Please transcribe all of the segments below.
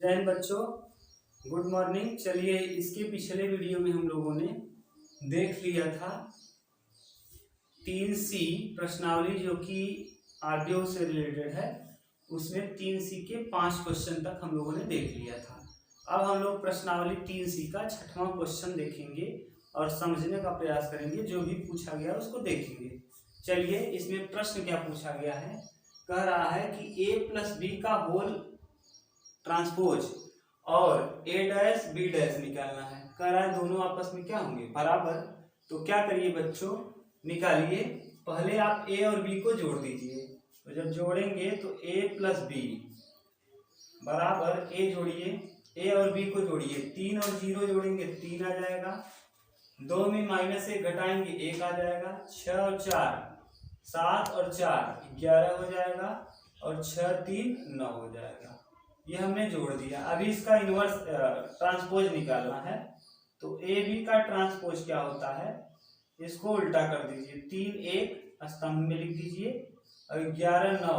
जय हिंद बच्चों, good morning. चलिए, इसके पिछले वीडियो में हम लोगों ने देख लिया था 3C प्रश्नावली जो कि आरडीओ से रिलेटेड है। उसमें 3C के 5 क्वेश्चन तक हम लोगों ने देख लिया था। अब हम लोग प्रश्नावली 3C का 6वां क्वेश्चन देखेंगे और समझने का प्रयास करेंगे। जो भी पूछा गया उसको देखेंगे। चलिए, इसमें प्रश्न क्या पूछा गया है। कह रहा है कि a प्लस बी का होल ट्रांसपोज और a डैश बी डैश निकालना है। कह रहा है दोनों आपस में क्या होंगे, बराबर। तो क्या करिए बच्चों, निकालिए। पहले आप a और b को जोड़ दीजिए। तो जब जोड़ेंगे तो a प्लस बी बराबर a जोड़िए, a और b को जोड़िए। 3 और 0 जोड़ेंगे 3 आ जाएगा। 2 में -1 घटाएंगे 1 आ जाएगा। 6 और 4 7 और 4 11 हो जाएगा और 6 3 9 हो जाएगा। ये हमने जोड़ दिया। अभी इसका इनवर्स ट्रांसपोज निकालना है। तो ए बी का ट्रांसपोज क्या होता है, इसको उल्टा कर दीजिए। 3 1 स्तंभ में लिख दीजिए और 11 9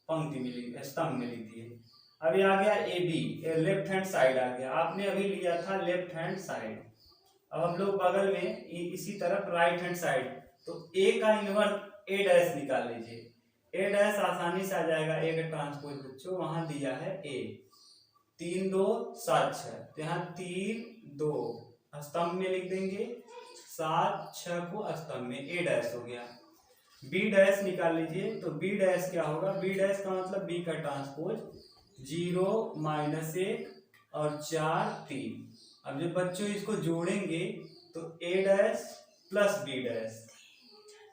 पंक्ति में स्तंभ में लिख दिए। अभी आ गया A B, left hand side आ गया। आपने अभी लिया था लेफ्ट हैंड साइड। अब हम लोग बगल में इसी तरफ राइट हैंड साइड। तो ए का इनवर्स ए डैश निकाल लीजिए। ए डैश आसानी से आ जाएगा। ए का ट्रांसपोज बच्चों वहां दिया है ए। 3 2 7 6, तो यहाँ 3 2 स्तंभ में लिख देंगे। 7 6 को स्तंभ में ए डैश हो गया। बी डैश निकाल लीजिए। तो बी डैश क्या होगा, बी डैश का मतलब बी का ट्रांसपोज 0 -1 और 4 3। अब जब बच्चों इसको जोड़ेंगे तो A dash plus B dash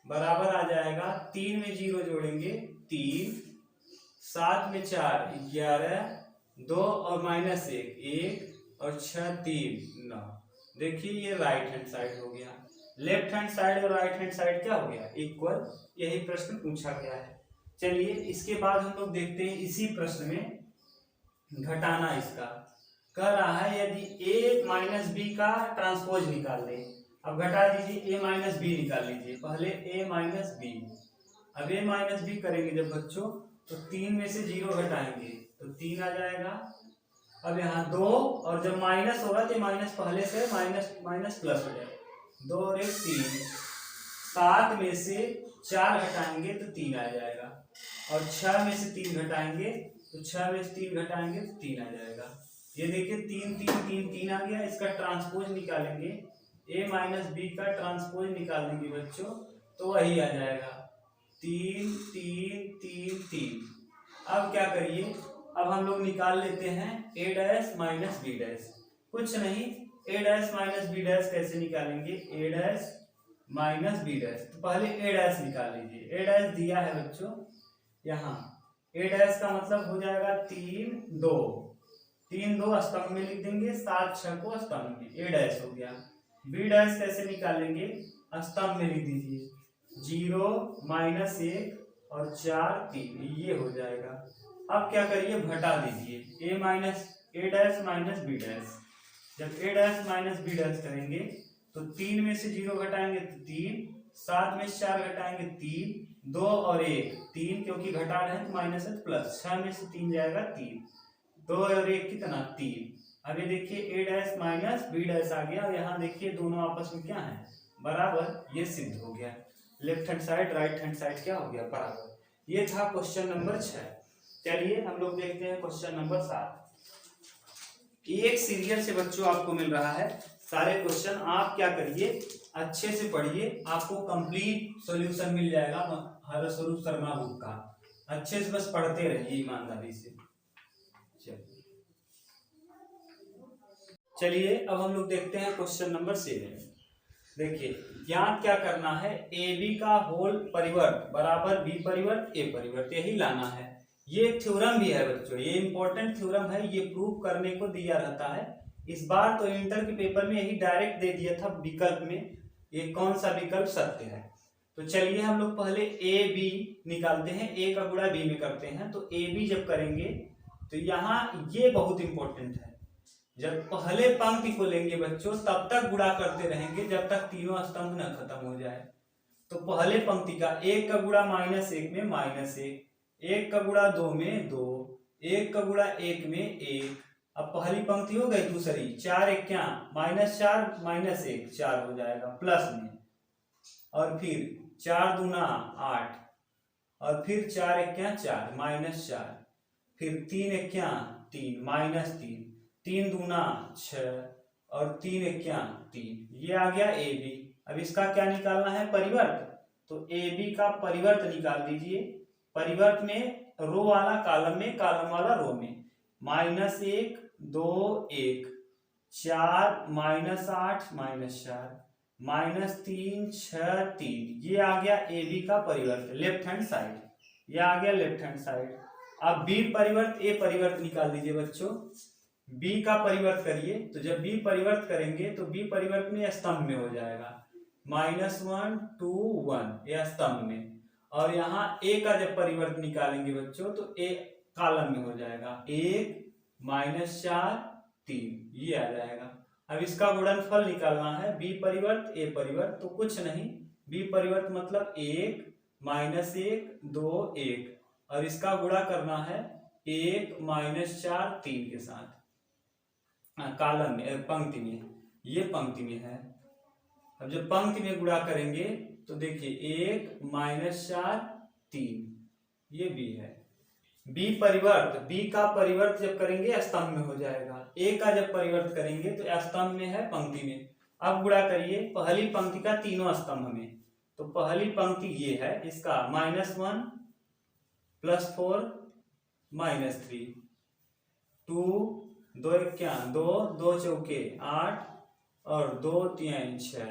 बराबर आ जाएगा। 3 में 0 जोड़ेंगे 3, 7 में 4 11, 2 और -1 1 और 6 3 9। देखिए ये राइट हैंड साइड हो गया। लेफ्ट हैंड साइड और राइट हैंड साइड क्या हो गया, इक्वल। यही प्रश्न पूछा गया है। चलिए, इसके बाद हम लोग देखते हैं इसी प्रश्न में घटाना इसका। कह रहा है यदि a माइनस बी का ट्रांसपोज निकाल दे। अब घटा दीजिए, a माइनस बी निकाल लीजिए। पहले a माइनस बी। अब a माइनस बी करेंगे जब बच्चों, तो 3 में से 0 घटाएंगे तो 3 आ जाएगा। अब यहाँ 2 और जब माइनस होगा तो माइनस पहले से माइनस प्लस हो जाएगा। 2 और 1 3। 7 में से 4 घटाएंगे तो 3 आ जाएगा। और 6 में से 3 घटाएंगे तो 6 में से 3 घटाएंगे तो 3 आ जाएगा। ये देखिए 3 3 3 3 आ गया। इसका ट्रांसपोज निकालेंगे, a माइनस बी का ट्रांसपोज निकाल देंगे बच्चों, तो वही आ जाएगा 3 3 3 3। अब क्या करिए, अब हम लोग निकाल लेते हैं a dash minus B dash. कुछ नहीं, a dash minus B dash कैसे निकालेंगे, a dash minus B dash. तो पहले a डैश निकाल लीजिए। a डैश दिया है बच्चों यहाँ। a डैश का मतलब हो जाएगा 3 2। 3 2 स्तंभ में लिख देंगे। 7 6 को स्तंभ में, a डैश हो गया। b डैश कैसे निकालेंगे, स्तंभ में लिख दीजिए। 0 -1 और 4 3, ये हो जाएगा। अब क्या करिए, घटा दीजिए a dash minus B dash. जब a dash minus B dash करेंगे तो 3 में से 0 घटाएंगे तो 3, 7 में से 4 घटाएंगे 3, 2 और 1 3, क्योंकि घटा रहे हैं तो माइनस है प्लस। 6 में से 3 जाएगा 3, 2 और 1 कितना 3। अब ये देखिए a dash minus B dash आ गया। और यहाँ देखिए दोनों आपस में क्या है, बराबर। ये सिद्ध हो गया। Left hand side right hand side क्या हो गया, बराबर। ये था क्वेश्चन नंबर 6। चलिए हम लोग देखते हैं क्वेश्चन नंबर 7। एक सीरियल से बच्चों आपको मिल रहा है सारे क्वेश्चन। आप क्या करिए, अच्छे से पढ़िए, आपको कंप्लीट सॉल्यूशन मिल जाएगा हरस्वरूप शर्मा बुक का। अच्छे से बस पढ़ते रहिए ईमानदारी से। चलिए अब हम लोग देखते हैं क्वेश्चन नंबर 7। देखिए, ज्ञात क्या करना है, ए बी का होल परिवर्त बराबर बी परिवर्त ए परिवर्त, यही लाना है। ये थ्योरम भी है बच्चों, ये इंपॉर्टेंट थ्योरम है। ये प्रूव करने को दिया रहता है। इस बार तो इंटर के पेपर में यही डायरेक्ट दे दिया था विकल्प में, ये कौन सा विकल्प सत्य है। तो चलिए हम लोग पहले ए बी निकालते हैं। ए का गुणा बी में करते हैं। तो ए बी जब करेंगे तो यहाँ ये बहुत इंपॉर्टेंट है। जब पहले पंक्ति को लेंगे बच्चों तब तक गुणा करते रहेंगे जब तक तीनों स्तंभ न खत्म हो जाए। तो पहले पंक्ति का 1 का गुणा -1 में -1, 1 का गुणा 2 में 2, 1 का गुणा 1 में 1। अब पहली पंक्ति हो गई, दूसरी 4 एक क्या -4 -1 4 हो जाएगा प्लस में, और फिर 4 दूना 8, और फिर 4 एक क्या 4 -4, फिर 3 एक क्या 3 -3, 3 दूना 6, और 3 एक क्या 3। ये आ गया ए बी। अब इसका क्या निकालना है, परिवर्त। तो ए बी का परिवर्त निकाल दीजिए। परिवर्त में रो वाला कॉलम में, कॉलम वाला रो में। -1 2 1 4 -8 -4 -3 6 3। ये आ गया ए बी का परिवर्त लेफ्ट हैंड साइड। ये आ गया लेफ्ट हैंड साइड। अब बी परिवर्त ए परिवर्त निकाल दीजिए बच्चों। बी का परिवर्त करिए, तो जब बी परिवर्त करेंगे तो बी परिवर्त में स्तंभ में हो जाएगा, -1 2 1 ये स्तंभ में। और यहाँ ए का जब परिवर्त निकालेंगे बच्चों तो ए कॉलम में हो जाएगा, 1 -4 3 ये आ जाएगा। अब इसका गुणनफल निकालना है, बी परिवर्त ए परिवर्त। तो कुछ नहीं, बी परिवर्त मतलब 1 -1 2 1, और इसका गुणा करना है 1 -4 3 के साथ कॉलम में, पंक्ति में। ये पंक्ति में है। अब जब पंक्ति में गुणा करेंगे तो देखिए 1 -4 3 ये बी है। बी परिवर्त, बी का परिवर्त जब करेंगे स्तंभ में हो जाएगा। ए का जब परिवर्त करेंगे तो स्तंभ में है, पंक्ति में। अब गुणा करिए पहली पंक्ति का तीनों स्तंभ में। तो पहली पंक्ति ये है, इसका -1 +4 -3 2 2 एक क्या 2 2 चौके 8, और 2 3 6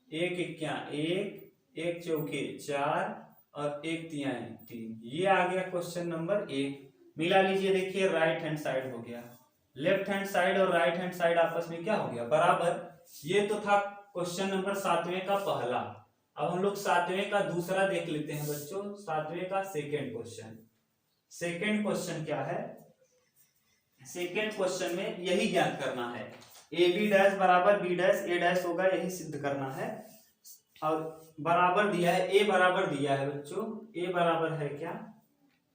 1 एक क्या 1 1 चौके 4, और 1 3 3। ये आ गया क्वेश्चन नंबर 1। मिला लीजिए, देखिए राइट हैंड साइड हो गया। लेफ्ट हैंड साइड और राइट हैंड साइड आपस में क्या हो गया, बराबर। ये तो था क्वेश्चन नंबर 7वें का पहला। अब हम लोग 7वें का दूसरा देख लेते हैं बच्चों। 7वें का सेकेंड क्वेश्चन। सेकेंड क्वेश्चन क्या है, सेकेंड क्वेश्चन में यही ज्ञात करना है, ए बी डैश बराबर बी डैश ए डैश होगा, यही सिद्ध करना है। और बराबर दिया है, ए बराबर दिया है बच्चों। ए बराबर है क्या,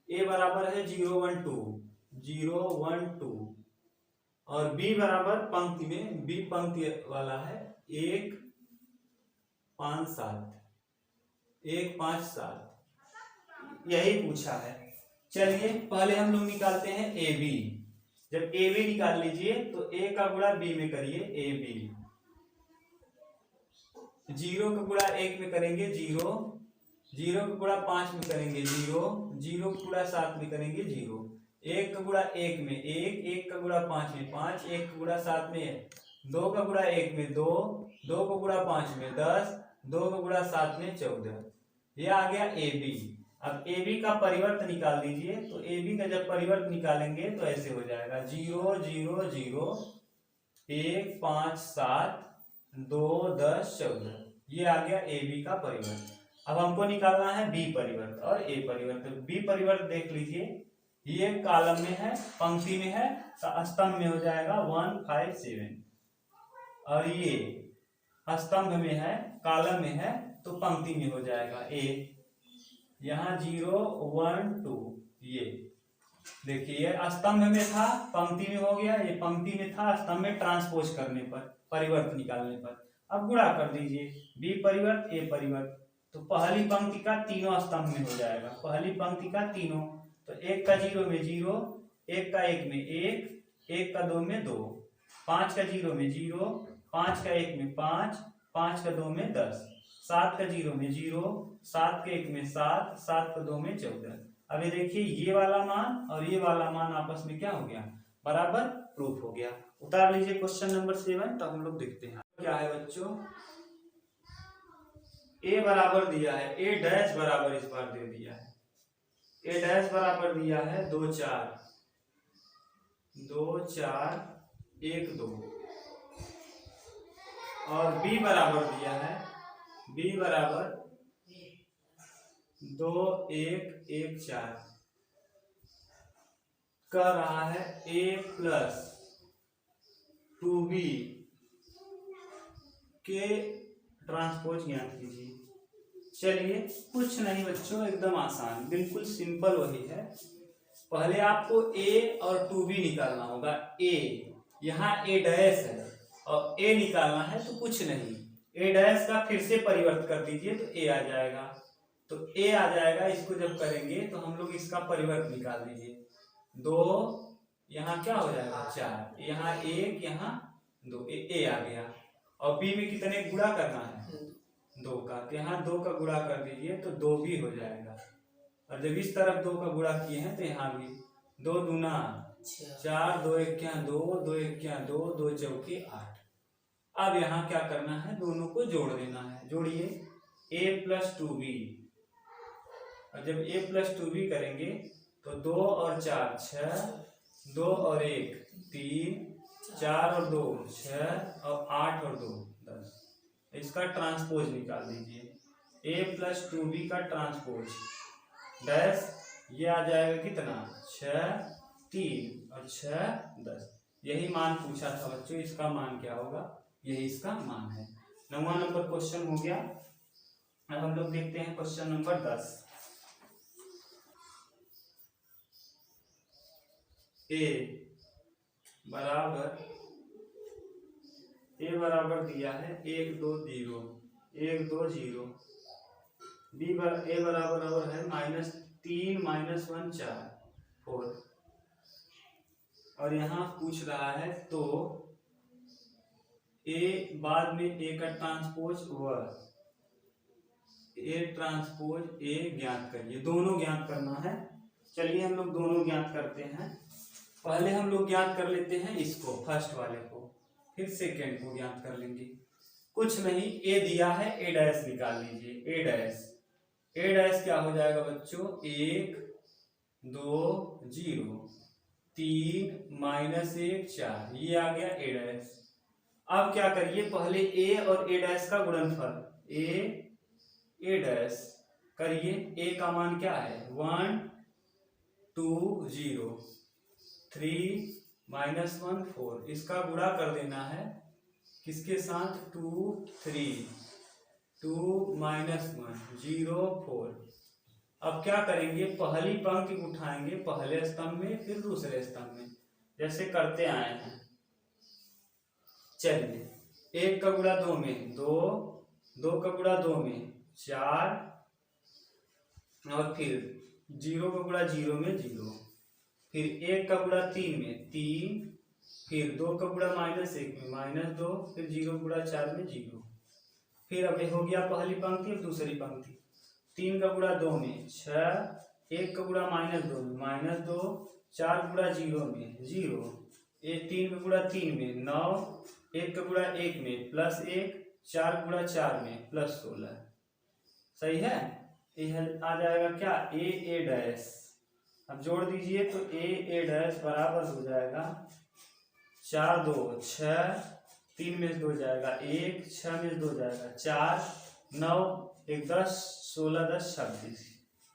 ए बराबर है 0 1 2 0 1 2, और बी बराबर पंक्ति में, बी पंक्ति वाला है 1 5 7 1 5 7, यही पूछा है। चलिए पहले हम लोग निकालते हैं ए बी। जब ए बी निकाल लीजिए तो ए का गुणा बी में करिए, ए बी। 0 का गुणा 1 में करेंगे 0, 0 का गुणा 5 में करेंगे 0, 0 का गुणा 7 में करेंगे 0, 1 का गुणा 1 में 1, 1 का गुणा 5 में 5, 1 का गुणा 7 में 2 का गुणा 1 में 2, 2 का गुणा 5 में 10, 2 का गुणा 7 में 14। यह आ गया ए बी। अब ए बी का परिवर्त निकाल दीजिए। तो ए बी का जब परिवर्त निकालेंगे तो ऐसे हो जाएगा 0 0 0 1 5 7 2 10 14। ये आ गया ए बी का परिवर्त। अब हमको निकालना है बी परिवर्त और ए परिवर्त। बी परिवर्त देख लीजिए, ये कॉलम में है, पंक्ति में है, स्तंभ में हो जाएगा 1 5 7, और ये स्तंभ में है, कॉलम में है, तो पंक्ति में हो जाएगा ए। यहाँ 0 1 2, ये देखिए स्तंभ में था, पंक्ति में हो गया। ये पंक्ति में था, स्तंभ में ट्रांसपोज करने पर, परिवर्त निकालने पर। अब गुणा कर दीजिए, बी परिवर्त ए परिवर्त। तो पहली पंक्ति का तीनों स्तंभ में हो जाएगा, पहली पंक्ति का तीनों। तो 1 का 0 में 0, 1 का 1 में 1, 1 का 2 में 2, 5 का 0 में 0, 5 का 1 में 5, 5 का 2 में 10, 7 का 0 में 0, 7 के 1 में 7, 7 का 2 में 14। अब ये देखिए, ये वाला मान और ये वाला मान आपस में क्या हो गया, बराबर प्रूफ हो गया। उतार लीजिए क्वेश्चन नंबर 7, तो हम लोग देखते हैं क्या है बच्चों। ए बराबर दिया है, ए डैश बराबर इस बार दे दिया है, ए डैश बराबर दिया है 2 4 2 4 1 2, और बी बराबर दिया है, बी बराबर 2 1 1 4। कह रहा है a प्लस 2b के ट्रांसपोज ज्ञात कीजिए। चलिए कुछ नहीं बच्चों, एकदम आसान, बिल्कुल सिंपल वही है। पहले आपको ए और 2b निकालना होगा। ए यहाँ ए डैश है और ए निकालना है तो कुछ नहीं, ए डैश का फिर से परिवर्तन कर दीजिए तो ए आ जाएगा। तो ए आ जाएगा, इसको जब करेंगे तो हम लोग इसका परिवर्तन निकाल दीजिए। 2 यहाँ क्या हो जाएगा 4, यहाँ 1 यहाँ 2, ए आ गया। और बी में कितने गुणा करना है 2 का, तो यहाँ 2 का गुणा कर दीजिए तो 2 भी हो जाएगा। और जब इस तरफ 2 का गुणा किए हैं तो यहाँ भी 2 दूना 4, 2 1 2, 2 1 2, 2 चौके 8। अब यहाँ क्या करना है, दोनों को जोड़ देना है। जोड़िए a + 2b, और जब a + 2b करेंगे तो 2 और 4 6, 2 और 1 3, 4 और 2 6 और 8 और 2 10। इसका ट्रांसपोज निकाल दीजिए। a + 2b का ट्रांसपोज डैश, ये आ जाएगा कितना 6 3 और 6 10। यही मान पूछा था बच्चों, इसका मान क्या होगा, यही इसका मान है। 9वां नंबर क्वेश्चन हो गया। अब हम लोग देखते हैं क्वेश्चन नंबर 10। ए बराबर दिया है 1 2 0 1 2 0। बी ए बराबर और है -3 -1 4 4। और यहाँ पूछ रहा है तो ए बाद में ए का ट्रांसपोज व ए ट्रांसपोज ए ज्ञात करिए। दोनों ज्ञात करना है। चलिए हम लोग दोनों ज्ञात करते हैं। पहले हम लोग ज्ञात कर लेते हैं इसको, फर्स्ट वाले को, फिर सेकेंड को ज्ञात कर लेंगे। कुछ नहीं, ए दिया है, ए डैश निकाल लीजिए। ए डैश क्या हो जाएगा बच्चों 1 2 0 3 -1 4, ये आ गया ए डैश। अब क्या करिए, पहले ए और ए डैश का गुणनफल ए डैश करिए। ए का मान क्या है 1 2 0 3 -1 4, इसका गुणा कर देना है किसके साथ 2 3 2 -1 0 4। अब क्या करेंगे, पहली पंक्ति उठाएंगे पहले स्तंभ में फिर दूसरे स्तंभ में, जैसे करते आए हैं। चलिए 1 का गुणा 2 में 2, 2 का गुणा 2 में 4, और फिर 0 का गुणा 0 में 0, फिर 1 का गुणा 3 में 3, फिर 2 का गुणा -1 में -2, फिर 0 गुणा 4 में 0। फिर अब हो गया पहली पंक्ति और दूसरी पंक्ति। 3 का गुणा 2 में 6, 1 का गुणा -2 में -2, 4 गुणा 0 में 0, 3 का गुणा 3 में 9, 1 का गुणा 1 में +1, 4 गुणा 4 में +16। सही है। यह आ जाएगा क्या ए डैश। अब जोड़ दीजिए तो ए डैश बराबर हो जाएगा 4 2 6, 3 में से 2 जाएगा 1, 6 में से 2 जाएगा 4, 9 1 10 16 10 26,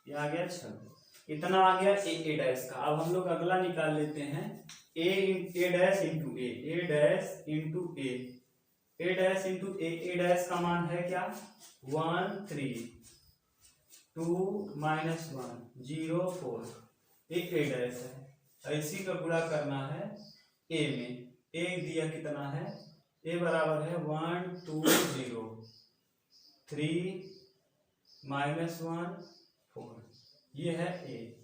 ये आ गया 26। इतना आ गया ए डैश का। अब हम लोग अगला निकाल लेते हैं ए डैश इंटू ए डैश इंटू ए डैश इंटू ए डैश का मान है क्या 1 3 2 -1 0 4, ए डैश है। इसी का गुणा करना है ए में। ए दिया कितना है, ए बराबर है 1 2 0 3 -1 4, ये है ए।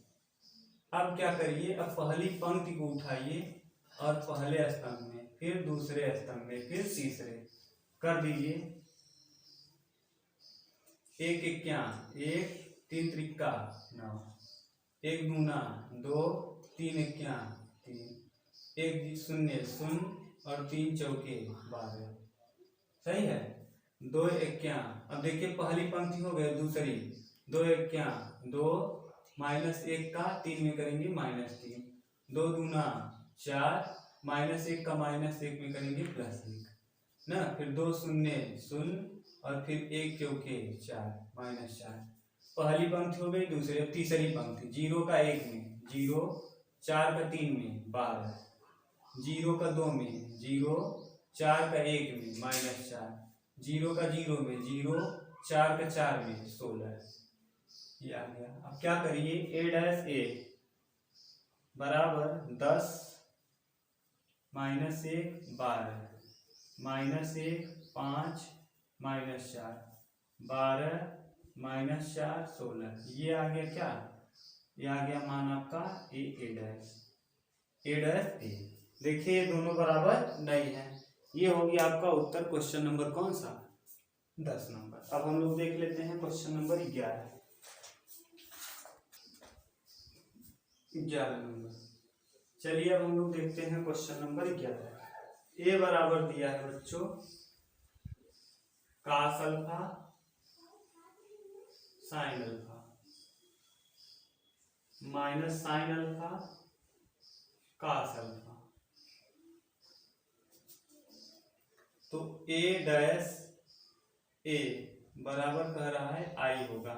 अब क्या करिए, अब पहली पंक्ति को उठाइए और पहले स्तंभ में, फिर दूसरे स्तंभ में, फिर तीसरे कर दीजिए। 1 1 1 3 त्रिका 9, 1 दूना 2 3 1 3, 1 0 0 और 3 चौके 12। सही है। 2 1 अब देखिए पहली पंक्ति हो गई, दूसरी 2 1 2 -1 का 3 में करेंगे -3, 2 दूना 4, -1 का -1 में करेंगे +1 ना, फिर 2 0 0 और फिर 1 चौके 4 -4। पहली पंक्ति हो गई, दूसरी तीसरी पंक्ति 0 का 1 में 0, 4 का 3 में 12, 0 का 2 में 0, 4 का 1 में -4, 0 का 0 में 0, 4 का 4 में 16, ये आ गया। अब क्या करिए ए बराबर 10 माइनस 1 12 माइनस 1 5 माइनस 4 12 माइनस 4 16। ये आ गया क्या, ये आ गया मान आपका ए डैश ए। देखिए ये दोनों बराबर नहीं है। ये हो गया आपका उत्तर क्वेश्चन नंबर कौन सा, 10 नंबर। अब हम लोग देख लेते हैं क्वेश्चन नंबर 11 नंबर। चलिए अब हम लोग देखते हैं क्वेश्चन नंबर 11। ए बराबर दिया है बच्चों cos alpha sine alpha minus sine alpha cos alpha. तो ए डैश ए बराबर कह रहा है आई होगा,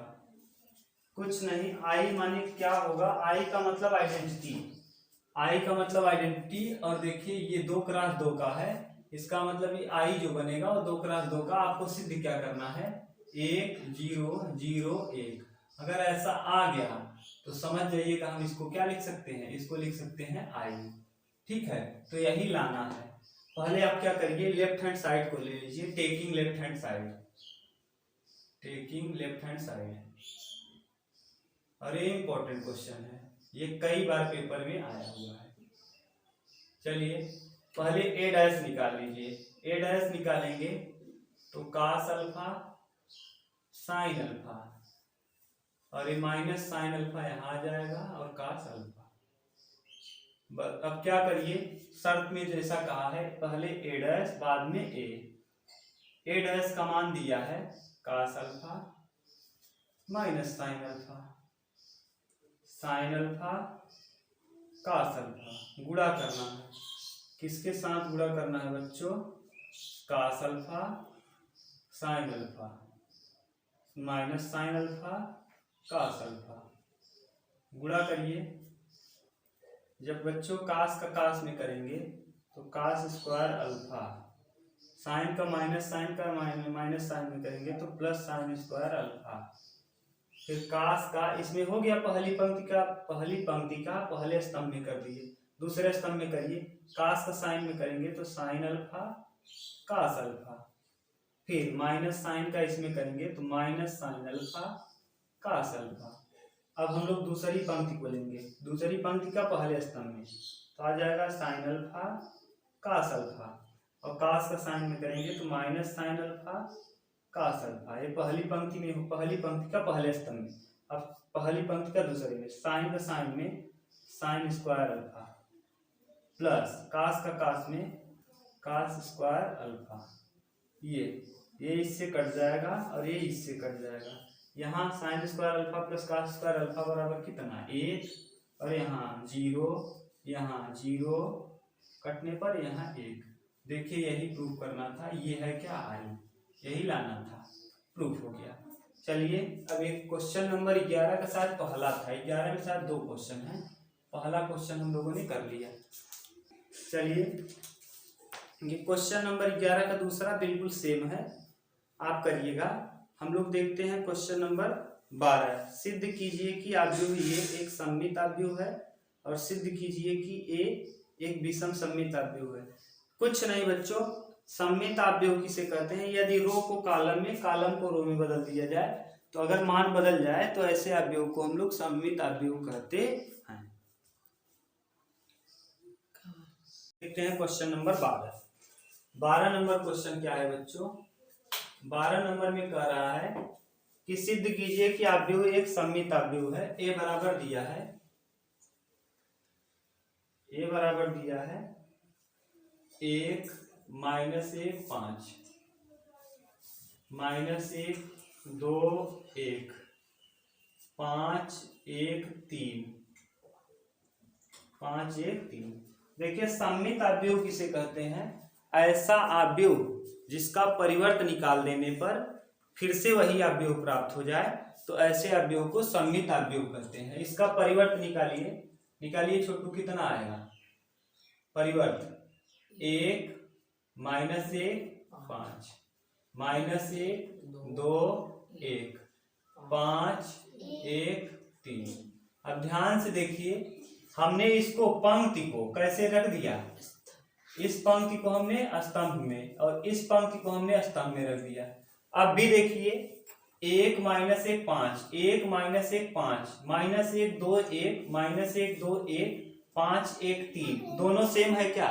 कुछ नहीं। आई माने क्या होगा, आई का मतलब आइडेंटिटी, आई का मतलब आइडेंटिटी। और देखिए ये 2 क्रॉस 2 का है, इसका मतलब ये आई जो बनेगा वो 2 क्रॉस 2 का। आपको सिद्ध क्या करना है, 1 0 0 1। अगर ऐसा आ गया तो समझ जाइएगा हम इसको क्या लिख सकते हैं, इसको लिख सकते हैं आई। ठीक है, तो यही लाना है। पहले आप क्या करिए, लेफ्ट हैंड साइड को ले लीजिए, taking left hand side, taking left hand side. और ये इंपॉर्टेंट क्वेश्चन है, ये कई बार पेपर में आया हुआ है। चलिए पहले ए डैश निकाल लीजिए। ए डैश निकालेंगे तो कास अल्फा साइन अल्फा, और ये माइनस साइन अल्फा यहाँ आ जाएगा और कास अल्फा। अब क्या करिए, शर्त में जैसा कहा है पहले ए डैश बाद में ए डैश का मान दिया है cos alpha minus sine alpha, sine alpha cos alpha. गुणा करना है, किसके साथ गुणा करना है बच्चों, cos alpha sine alpha minus sine alpha cos alpha. गुणा करिए। जब बच्चों कास का कास में करेंगे तो कास स्क्वायर अल्फा, साइन का माइनस साइन का माइनस साइन में करेंगे तो प्लस साइन स्क्वायर अल्फा। फिर कास का इसमें हो गया पहली पंक्ति का पहले स्तंभ में कर दिए, दूसरे स्तंभ में करिए, कास का साइन में करेंगे तो साइन अल्फा कास अल्फा। फिर माइनस साइन का इसमें करेंगे तो minus sine alpha cos alpha. अब हम लोग दूसरी पंक्ति को लेंगे, दूसरी पंक्ति का पहले स्तंभ में तो आ जाएगा साइन अल्फा कास अल्फा, और कास का साइन में करेंगे तो minus sine alpha cos alpha. ये पहली पंक्ति में, पहली पंक्ति का पहले स्तंभ में। अब पहली पंक्ति का दूसरे में, साइन का साइन में sine square alpha plus cos का कास में कास स्क्वायर अल्फा। ये इससे कट जाएगा और ये इससे कट जाएगा। यहाँ sine square alpha plus cos square alpha बराबर कितना 1, और यहाँ 0 कटने पर यहाँ 1। देखिए यही प्रूफ करना था, ये है क्या आई, यही लाना था, प्रूफ हो गया। चलिए अब एक क्वेश्चन नंबर 11 का शायद पहला था, 11 में शायद 2 क्वेश्चन है, पहला क्वेश्चन हम लोगों ने कर लिया। चलिए ये क्वेश्चन नंबर 11 का दूसरा बिल्कुल सेम है, आप करिएगा। हम लोग देखते हैं क्वेश्चन नंबर 12। सिद्ध कीजिए कि आव्यूह ये एक सममित आव्यूह है, और सिद्ध कीजिए कि ए एक विषम सममित आव्यूह है। कुछ नहीं बच्चों, सममित आव्यूह किसे कहते हैं, यदि रो को कॉलम में, कॉलम को रो में बदल दिया जाए तो अगर मान बदल जाए तो ऐसे आव्यूह को हम लोग सममित आव्यूह कहते हैं। देखते हैं क्वेश्चन नंबर 12 नंबर क्वेश्चन क्या है बच्चों, 12 नंबर में कह रहा है कि सिद्ध कीजिए कि आव्यूह एक सममित आव्यूह है। ए बराबर दिया है, ए बराबर दिया है 1 माइनस 1 5 माइनस 1 2 1 5 1 3 5 1 3। देखिए सममित आव्यूह किसे कहते हैं, ऐसा आव्यूह जिसका परिवर्त निकाल देने पर फिर से वही आव्यूह प्राप्त हो जाए तो ऐसे आव्यूह को सममित आव्यूह कहते हैं। इसका परिवर्त निकालिए छोटू, कितना आएगा परिवर्त, 1 माइनस 1 5 माइनस 1 2 1 5 1 3। अब ध्यान से देखिए, हमने इसको पंक्ति को कैसे रख दिया, इस पंक्ति को हमने स्तंभ में और इस पंक्ति को हमने स्तंभ में रख दिया। अब भी देखिए 1 माइनस 1 5, 1 माइनस 1 5, माइनस 1 2 1, माइनस 1 2 1, 5 1 3, दोनों सेम है क्या,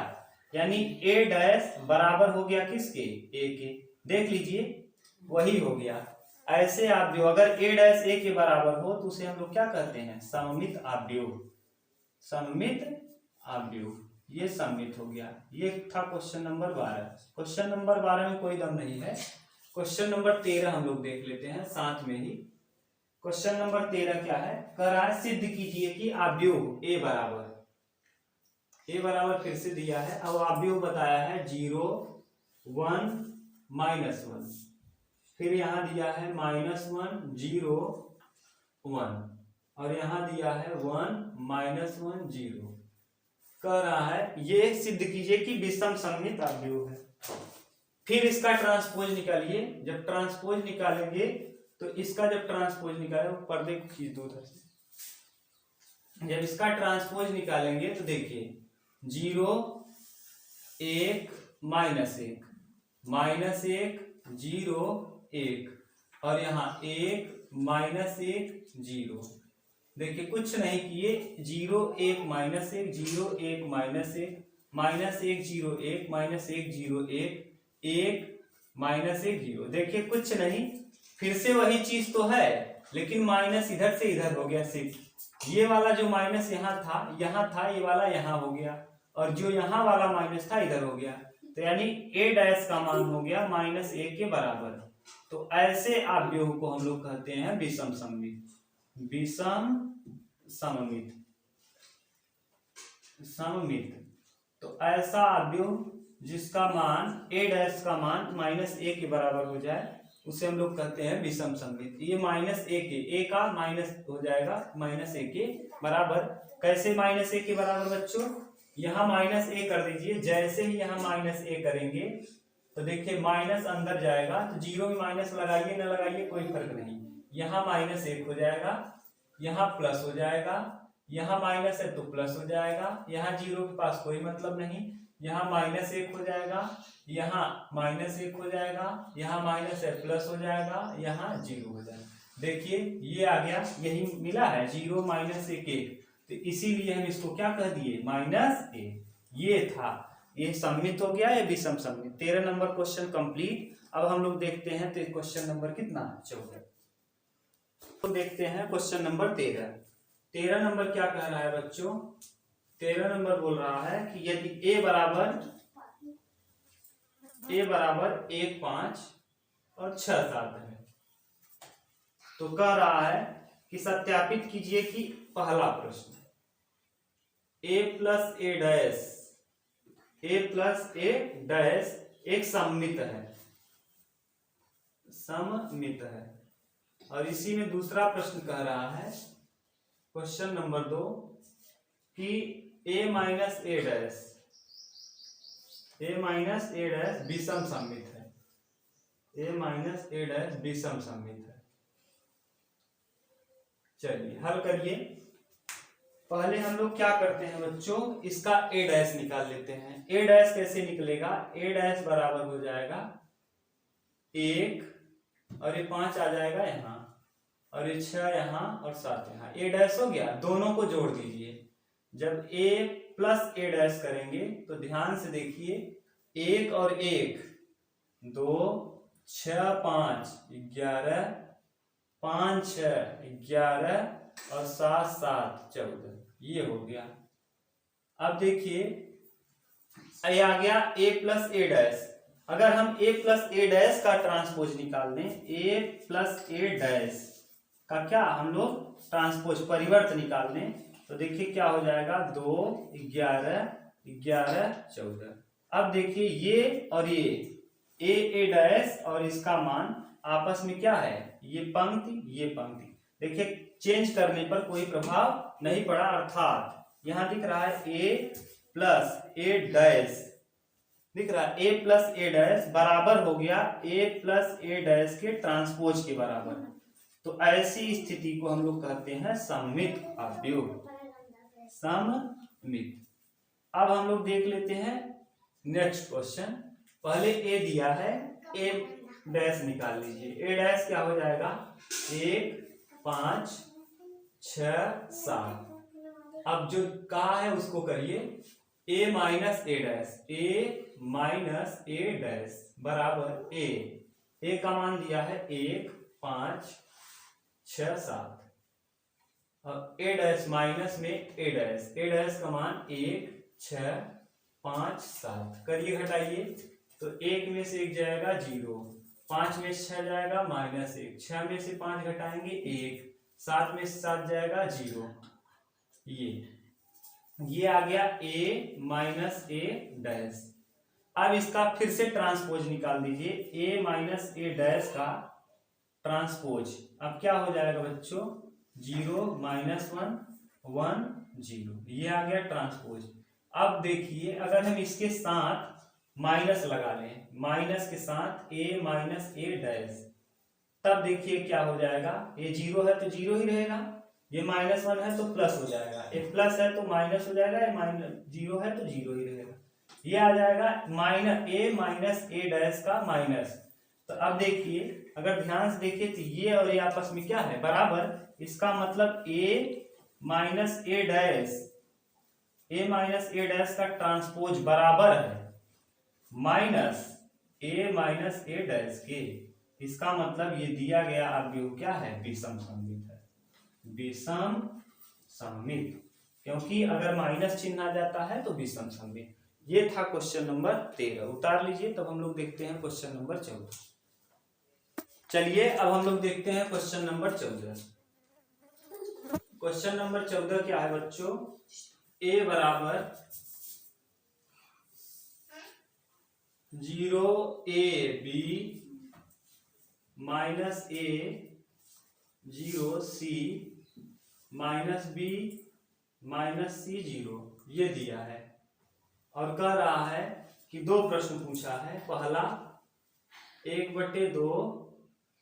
यानी ए डैश बराबर हो गया किसके, ए के। देख लीजिए वही हो गया। ऐसे आप जो अगर ए डैश ए के बराबर हो तो उसे हम लोग क्या कहते हैं, सममित आव्यूह। सममित आव्यूह, ये सममित हो गया। ये था क्वेश्चन नंबर 12। क्वेश्चन नंबर 12 में कोई दम नहीं है। क्वेश्चन नंबर 13 हम लोग देख लेते हैं साथ में ही। क्वेश्चन नंबर 13 क्या है, करार सिद्ध कीजिए कि आव्यूह ए बराबर फिर से दिया है। अब आव्यूह बताया है 0 1 -1, फिर यहाँ दिया है -1 0 1, और यहाँ दिया है 1 -1 0। कह रहा है ये सिद्ध कीजिए कि विषम सममित आव्यूह है। फिर इसका ट्रांसपोज निकालिए। जब ट्रांसपोज निकालेंगे तो इसका जब ट्रांसपोज निकाले, पर्दे को खींच दो उधर से। जब इसका ट्रांसपोज निकालेंगे तो देखिए 0 1 -1, -1 0 1, और यहाँ 1 -1 0। देखिए कुछ नहीं किए, 0 1 -1 0 1 -1 -1 0 1 -1 0 1 1 -1 0। देखिए कुछ नहीं, फिर से वही चीज तो है, लेकिन माइनस इधर से इधर हो गया। सिर्फ ये वाला जो माइनस यहाँ था, ये वाला यहाँ हो गया, और जो यहाँ वाला माइनस था इधर हो गया। तो यानी ए डैश का मान हो गया -a के बराबर। तो ऐसे आव्यूह को हम लोग कहते हैं विषम सममित। विषम सममित, सममित। तो ऐसा आव्यूह जिसका मान ए डैश का मान -a के बराबर हो जाए उसे हम लोग कहते हैं विषम सममित। ये -a के, a का माइनस हो जाएगा -a के बराबर। कैसे -a के बराबर बच्चों, यहाँ -a कर दीजिए। जैसे ही यहाँ -a करेंगे तो देखिए माइनस अंदर जाएगा, तो 0 में माइनस लगाइए ना लगाइए कोई फर्क नहीं। यहाँ -1 हो जाएगा, यहाँ प्लस हो जाएगा, यहाँ माइनस है तो प्लस हो जाएगा, यहाँ 0 के पास कोई मतलब नहीं, यहाँ -1 हो जाएगा, यहाँ -1 हो जाएगा, यहाँ माइनस है प्लस हो जाएगा, यहाँ 0 हो जाएगा। देखिए ये आ गया, यही मिला है 0 -1 1, तो इसीलिए हम इसको क्या कह दिए, -a। ये था, ये सममित हो गया, ये विषम सममित। 13 नंबर क्वेश्चन कंप्लीट। अब हम लोग देखते हैं तो क्वेश्चन नंबर कितना, 14। तो देखते हैं क्वेश्चन नंबर 13। 13 नंबर क्या कह रहा है बच्चों, 13 नंबर बोल रहा है कि यदि a बराबर 1 5 और 6 7 है, तो कह रहा है कि सत्यापित कीजिए कि पहला प्रश्न a प्लस a डैश एक सममित है, सममित है। और इसी में दूसरा प्रश्न कह रहा है, क्वेश्चन नंबर 2, कि a माइनस a डैश विषम सममित है, a माइनस a डैश विषम सममित है। चलिए हल करिए। पहले हम लोग क्या करते हैं बच्चों, इसका a डैश निकाल लेते हैं। a डैश कैसे निकलेगा, a डैश बराबर हो जाएगा 1, और ये 5 आ जाएगा यहाँ, और ये 6 यहाँ और 7 यहाँ। a डैश हो गया, दोनों को जोड़ दीजिए। जब a प्लस a डैश करेंगे तो ध्यान से देखिए, 1 और 1 2, 6 5 11, 5 6 11 और 7 7 14, ये हो गया। अब देखिए ये आ गया a प्लस a डैश। अगर हम a प्लस a डैश का ट्रांसपोज निकाल दें, a प्लस a डैश का क्या हम लोग ट्रांसपोज परिवर्त निकाल दें, तो देखिए क्या हो जाएगा, 2 11 11 14। अब देखिए ये और ये a डैश और इसका मान आपस में क्या है, ये पंक्ति ये पंक्ति। देखिए चेंज करने पर कोई प्रभाव नहीं पड़ा, अर्थात यहां दिख रहा है a प्लस a डैश, दिख रहा है a प्लस a डैश बराबर हो गया a प्लस a डैश के ट्रांसपोज के बराबर। तो ऐसी स्थिति को हम लोग कहते हैं सममित आव्यूह, सममित। अब हम लोग देख लेते हैं नेक्स्ट क्वेश्चन। पहले ए दिया है, ए डैश निकाल लीजिए। ए डैश क्या हो जाएगा, 1 5 6 7। अब जो कहा है उसको करिए, a minus A dash, a minus A dash बराबर a का मान दिया है 1 5 6 7। अब ए डैश माइनस में ए डैश का मान 1 6 5 7। करिए घटाइए, तो 1 में से 1 जाएगा 0, 5 में से 6 जाएगा -1, 6 में से 5 घटाएंगे 1, 7 में से 7 जाएगा 0। ये आ गया a माइनस ए डैश। अब इसका फिर से ट्रांसपोज निकाल दीजिए, a माइनस ए डैश का ट्रांसपोज। अब क्या हो जाएगा बच्चों, 0 -1 1 0। ये आ गया ट्रांसपोज। अब देखिए, अगर हम इसके साथ माइनस लगा लें, माइनस के साथ a माइनस ए डैश, तब देखिए क्या हो जाएगा, ये 0 है तो 0 ही रहेगा, ये -1 है तो प्लस हो जाएगा, एक प्लस है तो माइनस हो जाएगा, ये -0 है तो 0 ही रहेगा। ये आ जाएगा a माइनस ए डैश का माइनस। तो अब देखिए, अगर ध्यान से देखिए तो ये और ये आपस में क्या है, बराबर। इसका मतलब a माइनस ए डैश का ट्रांसपोज बराबर है minus a minus A dash के। इसका मतलब ये दिया गया आपको क्या है, विषम सममित है, विषम सममित, क्योंकि अगर माइनस चिन्ह आ जाता है तो विषम सममित। ये था क्वेश्चन नंबर 13। उतार लीजिए, तब हम लोग देखते हैं क्वेश्चन नंबर 14। चलिए अब हम लोग देखते हैं क्वेश्चन नंबर 14। क्वेश्चन नंबर 14 क्या है बच्चों, a बराबर 0ab minus a 0c minus b minus c 0, ये दिया है। और कह रहा है कि दो प्रश्न पूछा है। पहला 1/2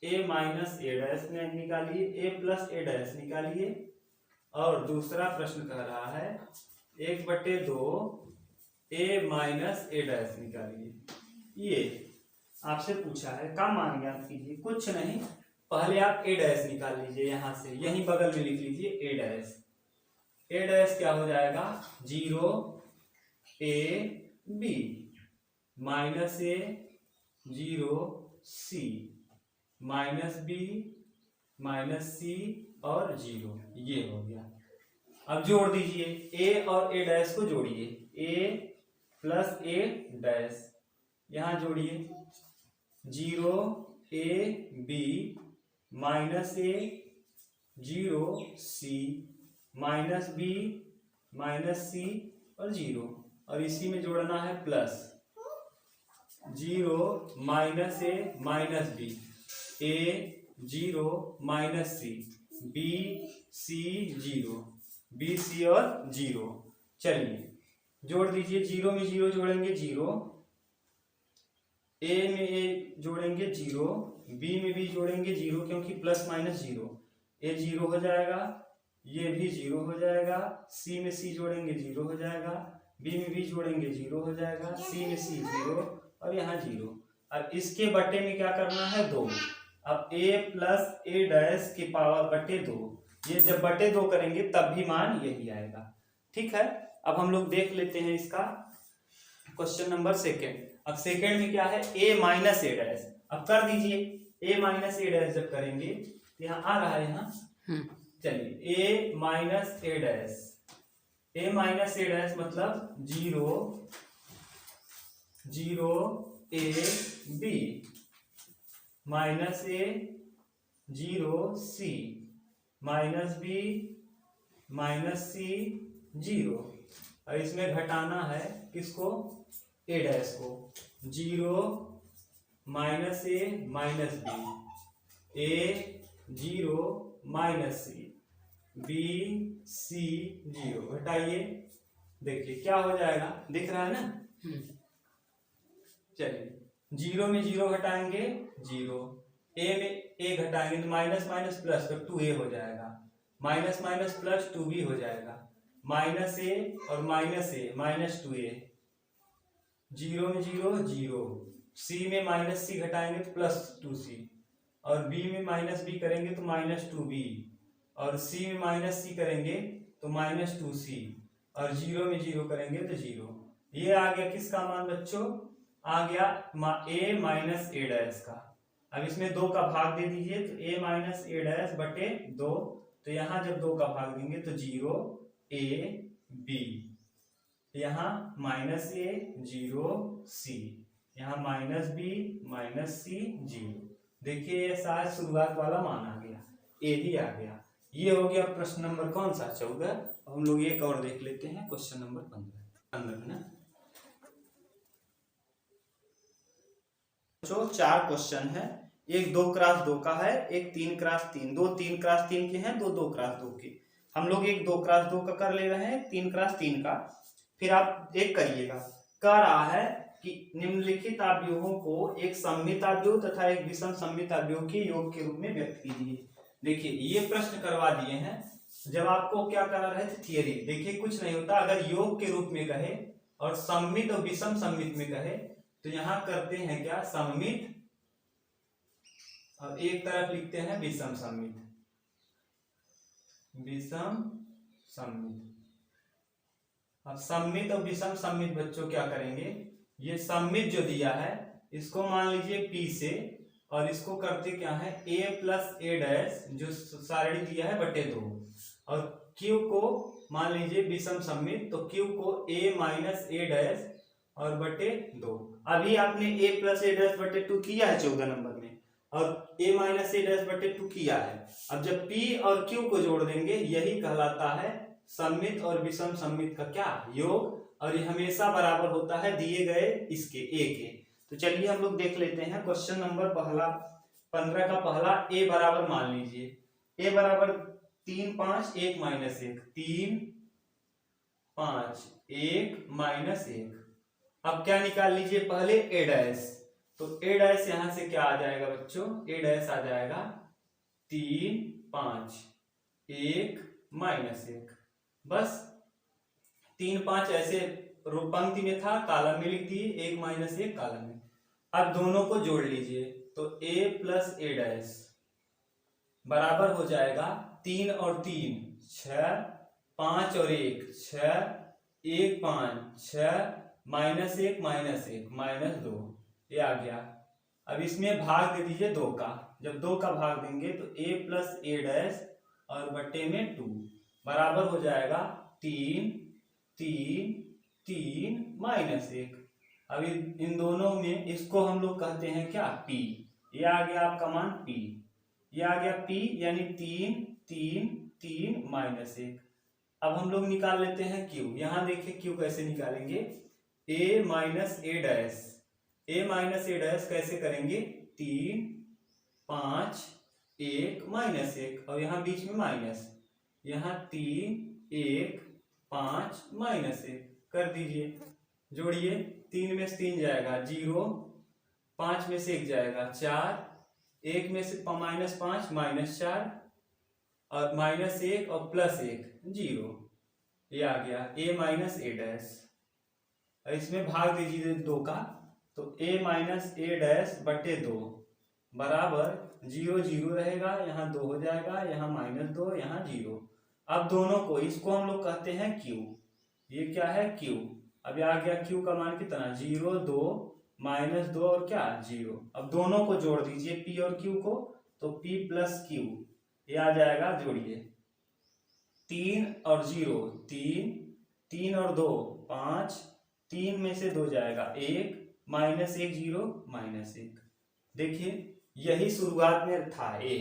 a माइनस ए डैश निकालिए, a प्लस ए डैश निकालिए। और दूसरा प्रश्न कह रहा है 1/2 a माइनस ए डैश निकालिए। ये आपसे पूछा है, का मान ज्ञात कीजिए। कुछ नहीं, पहले आप ए डैश निकाल लीजिए, यहां से यहीं बगल में लिख लीजिए ए डैश। ए डैश क्या हो जाएगा, 0ab माइनस ए 0c minus b minus c और 0, ये हो गया। अब जोड़ दीजिए, a और a डैश को जोड़िए, a प्लस ए डैश, यहां जोड़िए 0ab माइनस ए 0c minus b minus c और 0, और इसी में जोड़ना है plus 0 minus A minus b, a 0 minus c, b c 0, b c और 0। चलिए जोड़ दीजिए, 0 में 0 जोड़ेंगे 0, a में a जोड़ेंगे 0, b में b जोड़ेंगे 0, क्योंकि प्लस माइनस 0, a 0 हो जाएगा, ये भी 0 हो जाएगा, c में c जोड़ेंगे 0 हो जाएगा, b में b जोड़ेंगे 0 हो जाएगा, c में c 0 और यहाँ 0। अब इसके बटे में क्या करना है, 2। अब a प्लस ए डैश के पावर बटे 2, ये जब बटे 2 करेंगे तब भी मान यही आएगा। ठीक है, अब हम लोग देख लेते हैं इसका क्वेश्चन नंबर 2। अब सेकंड में क्या है, a माइनस ए डैश। अब कर दीजिए, a माइनस ए डैश जब करेंगे तो यहाँ आ रहा है, यहाँ चलिए a minus A dash, a minus A dash मतलब 0ab माइनस ए 0c minus b minus c 0, और इसमें घटाना है किसको, ए डैश को, 0 minus A minus b, a 0 minus c, b c 0। घटाइए, देखिए क्या हो जाएगा, दिख रहा है ना। चलिए 0 में 0 घटाएंगे 0, a में a घटाएंगे तो माइनस माइनस प्लस तो 2a हो जाएगा, माइनस माइनस प्लस 2b हो जाएगा, माइनस ए और माइनस ए माइनस 2a, 0 में 0 0, सी में माइनस सी घटाएंगे तो प्लस 2c, और बी में माइनस बी करेंगे तो माइनस 2b, और सी में माइनस सी करेंगे तो माइनस 2c, और 0 में 0 करेंगे तो 0। ये आ गया किसका मान बच्चों? आ गया a माइनस ए डैश का। अब इसमें 2 का भाग दे दीजिए तो a माइनस ए डैश बटे 2, तो यहाँ जब 2 का भाग देंगे तो 0 a b, यहाँ माइनस ए 0 c, यहाँ माइनस बी माइनस सी 0। देखिए ये सारा शुरुआत वाला मान आ गया, ए ही आ गया। ये हो गया प्रश्न नंबर कौन सा? 14। अब हम लोग एक और देख लेते हैं, क्वेश्चन नंबर 15 ना। जो 4 क्वेश्चन है, एक 2x2 का है, एक 3x3, 2 3x3 के हैं, 2 2x2 के। हम लोग एक 2x2 का कर ले रहे हैं, 3x3 का। फिर आप एक करिएगा, कह रहा है कि निम्नलिखित अवयवों को एक सममित अवयव तथा एक विषम सममित अवयव के योग के रूप में व्यक्त कीजिए। देखिए ये प्रश्न करवा दिए हैं। जब आपको क्या करा रहे थे? थियरी। देखिए कुछ नहीं होता, अगर योग के रूप में कहे और सममित और विषम सममित में कहे तो यहाँ करते हैं क्या? सममित, और एक तरफ लिखते हैं विषम सममित, विषम सममित। अब सममित और विषम सममित बच्चों क्या करेंगे? ये सममित जो दिया है इसको मान लीजिए P से, और इसको करते क्या है? a प्लस ए डैश जो सारणी दिया है बटे 2, और Q को मान लीजिए विषम सममित, तो Q को a माइनस ए डैश और बटे 2। अभी आपने a प्लस ए डैश बटे 2 किया है 14 नंबर में, और a माइनस ए डैश बटे 2 किया है। अब जब P और Q को जोड़ देंगे, यही कहलाता है सममित और विषम सममित का क्या? योग। और ये हमेशा बराबर होता है दिए गए इसके a के। तो चलिए हम लोग देख लेते हैं क्वेश्चन नंबर 15 का पहला। a बराबर मान लीजिए, a बराबर 3 5 1 माइनस 1, 3 5 1 माइनस 1। अब क्या निकाल लीजिए? पहले a डैश, तो a डैश यहां से क्या आ जाएगा बच्चों? a डैश आ जाएगा 3 5 1 माइनस 1। बस 3 5 ऐसे पंक्ति में था, कॉलम में लिख दिए, 1 माइनस 1 कॉलम में। अब दोनों को जोड़ लीजिए तो a प्लस ए डैश बराबर हो जाएगा 3 और 3 6, 5 और 1 6, 1 5 6 माइनस 1 माइनस 2, ये आ गया। अब इसमें भाग दे दीजिए 2 का। जब 2 का भाग देंगे तो a प्लस ए डैश और बट्टे में 2 बराबर हो जाएगा 3 3 3 माइनस 1। अब इन दोनों में इसको हम लोग कहते हैं क्या? P। ये आ गया आपका मान P, ये आ गया P, यानी 3 3 3 माइनस 1। अब हम लोग निकाल लेते हैं Q। यहाँ देखिए Q कैसे निकालेंगे? a minus A dash, a minus A dash कैसे करेंगे? 3 5 1 माइनस 1, और यहाँ बीच में माइनस, यहाँ 3 1 5 माइनस 1 कर दीजिए। जोड़िए, 3 में से 3 जाएगा 0, 5 में से 1 जाएगा 4, 1 में से माइनस 5 माइनस 4, और माइनस 1 और प्लस 1 0। ये आ गया a माइनस ए डैश। इसमें भाग दीजिए 2 का, तो a माइनस ए डैश बटे 2 बराबर 0 0 रहेगा, यहाँ 2 हो जाएगा, यहाँ माइनस 2, यहाँ 0। अब दोनों को, इसको हम लोग कहते हैं Q। ये क्या है? Q। अब आ गया Q का मान कितना? 0 2 माइनस 2 और क्या? 0। अब दोनों को जोड़ दीजिए P और Q को, तो P प्लस Q ये आ जाएगा। जोड़िए, 3 और 0 3, 3 और 2 5, 3 में से 2 जाएगा 1, माइनस 1 0 माइनस 1। देखिए यही शुरुआत में था a,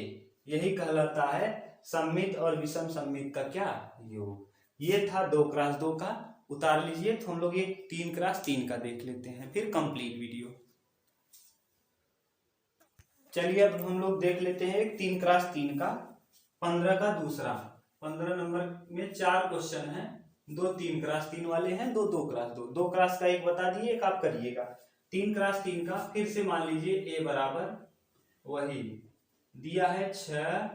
यही कहलाता है सममित और विषम सममित का क्या? योग। ये था 2x2 का। उतार लीजिए। तो हम लोग ये 3x3 का देख लेते हैं, फिर कंप्लीट वीडियो। चलिए अब हम लोग देख लेते हैं 3x3 का 15 का दूसरा। 15 नंबर में 4 क्वेश्चन हैं, 2 3x3 वाले हैं, 2 2x2। 2x का एक बता दिए, एक आप करिएगा। 3x3 का फिर से मान लीजिए a बराबर वही दिया है 6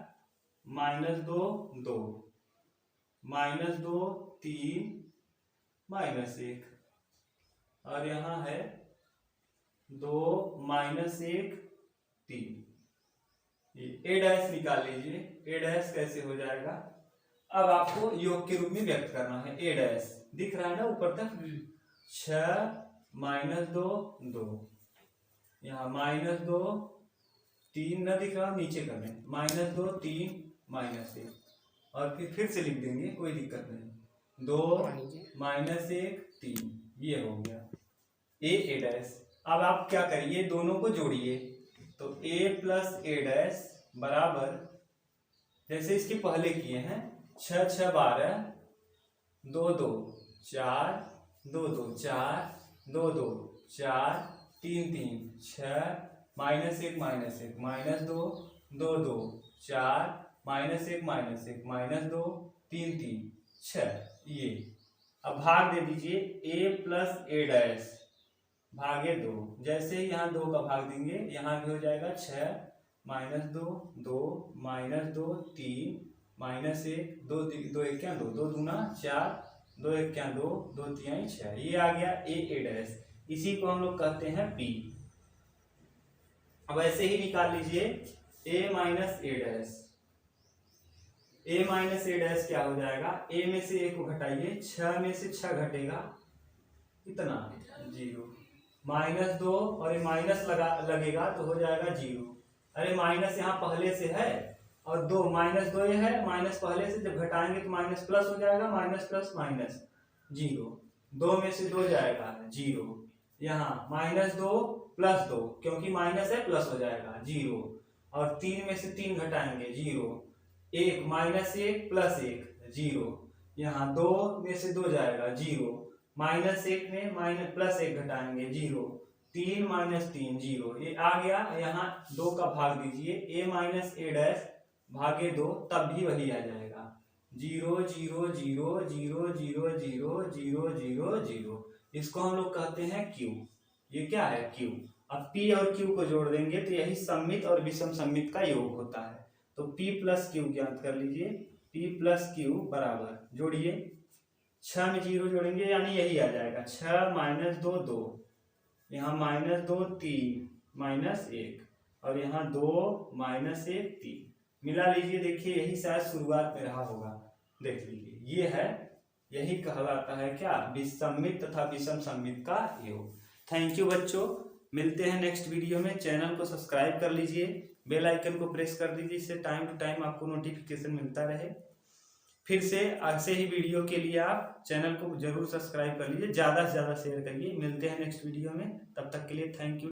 माइनस 2 2, -2 3 -1, और यहाँ है 2 -1 3। ए डैश निकाल लीजिए। ए डैश कैसे हो जाएगा, अब आपको योग के रूप में व्यक्त करना है। ए डैश दिख रहा है ना ऊपर तक, 6 -2 2, यहाँ -2 3 न दिख रहा, नीचे कर लें, -2 3 -1, और फिर से लिख देंगे, कोई दिक्कत नहीं, 2 -1 3, ये हो गया ए डैश। अब आप क्या करिए, दोनों को जोड़िए, तो a प्लस ए डैश बराबर, जैसे इसके पहले किए हैं, 6 6 12 2 2 4 2 2 4 2 2 4 3 3 6 -1 -1 -2 2 2 4 -1 -1 -2 3 3 6, ये। अब भाग दे दीजिए, a प्लस ए डैश भागे 2, जैसे ही यहाँ 2 का भाग देंगे, यहाँ भी हो जाएगा 6 -2 2 -2 3 -1 2 2 1 2 2 दूना 4 2 1 2 2 3 6, ये आ गया ए डैश। इसी को हम लोग कहते हैं P। अब ऐसे ही निकाल लीजिए a minus A dash. a minus A dash क्या हो जाएगा, a में से a को घटाइए, 6 में से 6 घटेगा कितना, 0, -2, और ये माइनस लगेगा तो हो जाएगा 0। अरे माइनस यहाँ पहले से है, और 2 -2 ये है, माइनस पहले से, जब घटाएंगे तो माइनस प्लस हो जाएगा, माइनस प्लस माइनस 0, 2 में से 2 जाएगा 0, यहाँ -2 + 2, क्योंकि माइनस है प्लस हो जाएगा 0, और 3 में से 3 घटाएंगे 0, 1 -1 + 1 0, यहाँ 2 में से 2 जाएगा 0, -1 में +1 घटाएंगे 0, 3 - 3 0, ये आ गया। यहाँ 2 का भाग दीजिए, a माइनस ए डैश भागे 2, तब भी वही आ जाएगा, 0 0 0 0 0 0 0 0 0। इसको हम लोग कहते हैं Q। ये क्या है, Q। अब P और Q को जोड़ देंगे तो यही सममित और विषम सममित का योग होता है। तो P + Q ज्ञात कर लीजिए, P + Q बराबर, जोड़िए, 6 में 0 जोड़ेंगे यानी यही आ जाएगा, 6 - 2 2, यहाँ -2 3 -1, और यहाँ 2 -1 3, मिला लीजिए। देखिए यही शायद शुरुआत में रहा होगा, देख लीजिए, ये है, यही कहलाता है क्या, विसम्मित तथा विषम सम्मित का योग। थैंक यू बच्चों, मिलते हैं नेक्स्ट वीडियो में। चैनल को सब्सक्राइब कर लीजिए, बेल आइकन को प्रेस कर दीजिए, इससे टाइम टू टाइम आपको नोटिफिकेशन मिलता रहे। फिर से ऐसे ही वीडियो के लिए आप चैनल को जरूर सब्सक्राइब कर लीजिए, ज़्यादा से ज़्यादा शेयर करिए। मिलते हैं नेक्स्ट वीडियो में, तब तक के लिए थैंक यू।